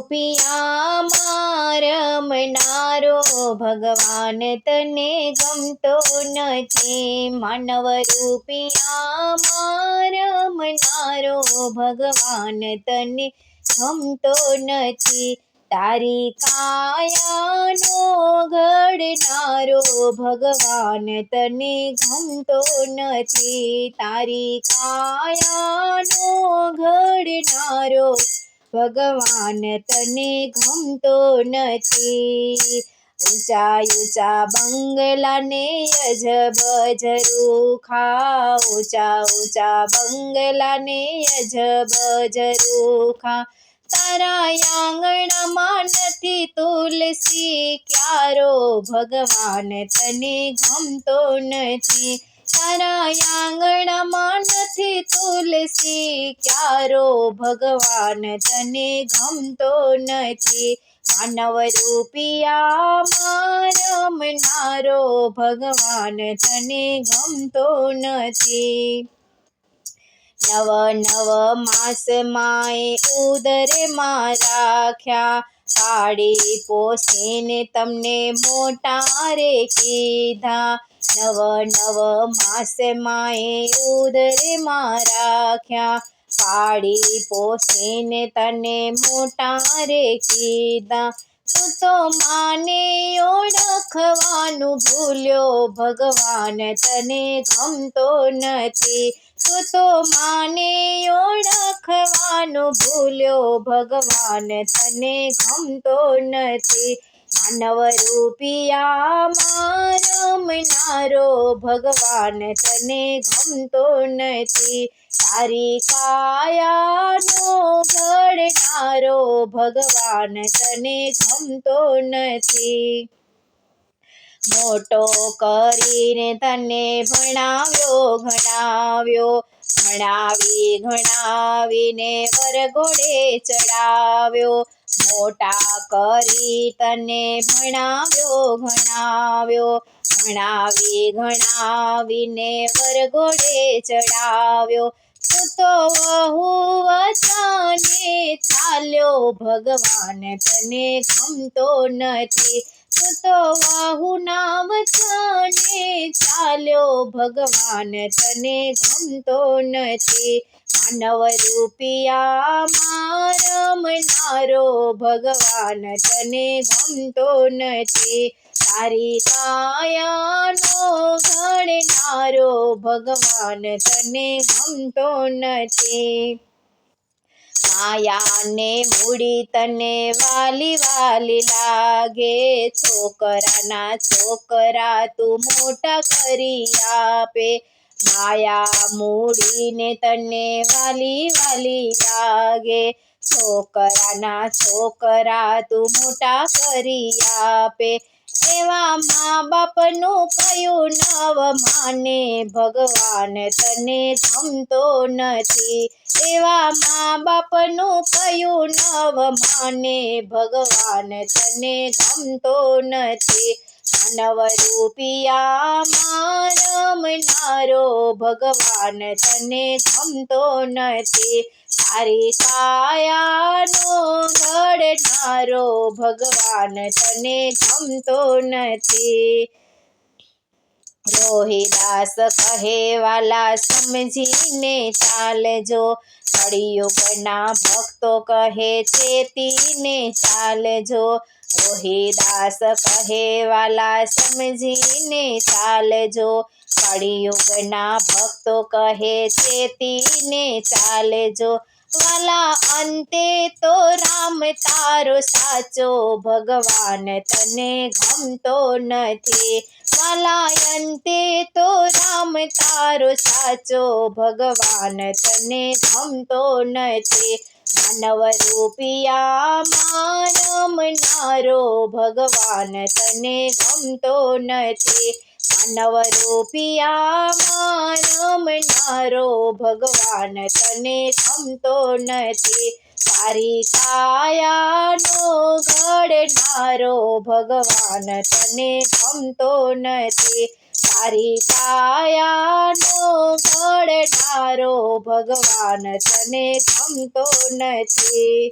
રૂપિયામાં રમનારો ભગવાન તને ગમતો નથી. માનવ રૂપિયામાં રમનારો ભગવાન તને ગમતો નથી. તારી કાયાનો ઘડનારો ભગવાન તને ગમતો નથી. તારી કાયાનો ઘડનારો ભગવાન તને ગમતો નથી. ઊંચા ઊંચા બંગલાને અજબ ઝરૂખા, ઊંચા ઊંચા બંગલાને અજબ ઝરૂખા. તારા આંગણામાં નથી તુલસી ક્યારો ભગવાન તને ગમતો નથી. તારા આંગણામાં નથી તુલસી ક્યારો ભગવાન તને ગમતો નથી. માનવ રૂપિયામાં રમનારો ભગવાન તને ગમતો નથી. નવ નવ માસમાંય ઉદરમાં રાખ્યા, પાડી પોસીને તમને મોટા રે કીધા. નવ નવ માસમાંય ઉદરમાં રાખ્યા, પાડી પોસીને તને મોટા રે કીધા. તું તો માને ઓળખવાનું ભૂલ્યો ભગવાન તને ગમતો નથી. તું તો માને ઓળખવાનું ભૂલ્યો ભગવાન તને ગમતો નથી. માનવ રૂપિયામાં રમનારો ભગવાન તને ગમતો નથી. તારી કાયાનો ઘડનારો ભગવાન તને ગમતો નથી. મોટો કરીને તને ભણાવ્યો ભણાવ્યો, ભણાવીને વરઘોડે ચડાવ્યો. મોટા કરી તને ભણાવ્યો ભણાવ્યો, ભણાવીને વરઘોડે ચડાવ્યો. તું તો વહુ વચને ચાલ્યો ભગવાન તને ગમતો નથી. તું તો વહુના વચને ચાલ્યો ભગવાન તને ગમતો નથી. માનવ રૂપિયામાં રમનારો ભગવાન તને ગમતો નથી. તારી કાયાનો ઘડનારો ભગવાન તને ગમતો નથી. માયાને મૂડી તને વાલી વાલી લાગે, છોકરાના છોકરા તું મોટા કરી આપે. માયા મૂડીને તને વાલી વાલી લાગે, છોકરાના છોકરા તું મોટા કરી આપે. એવા મા બાપનું કયું નવ માને ભગવાન તને ગમતો નથી. એવા મા બાપનું કયું નવ માને ભગવાન તને ગમતો નથી. માનવ રૂપિયામાં રમનારો ભગવાન તને ગમતો નથી. તારી કાયાનો ઘડનારો ભગવાન તને ગમતો નથી. રોહિદાસ કહે વાલા સમજીને ચાલજો, કળિયુગના ભક્તો કહે ચેતીને ચાલજો. રોહિદાસ કહે વાલા સમજીને ચાલજો, કળિયુગના ભક્તો કહે ચેતીને ચાલજો. વાલા અંતે તો રામ તારો સાચો ભગવાન તને ગમતો નથી. વાલા અંતે તો રામ તારો સાચો ભગવાન તને ગમતો નથી. માનવ રૂપિયામાં રમનારો ભગવાન તને ગમતો નથી. માનવ રૂપિયામાં રમનારો ભગવાન તને ગમતો નથી. તારી કાયાનો ઘડનારો ભગવાન તને ગમતો નથી. તારી કાયાનો ઘડનારો ભગવાન તને ગમતો નથી.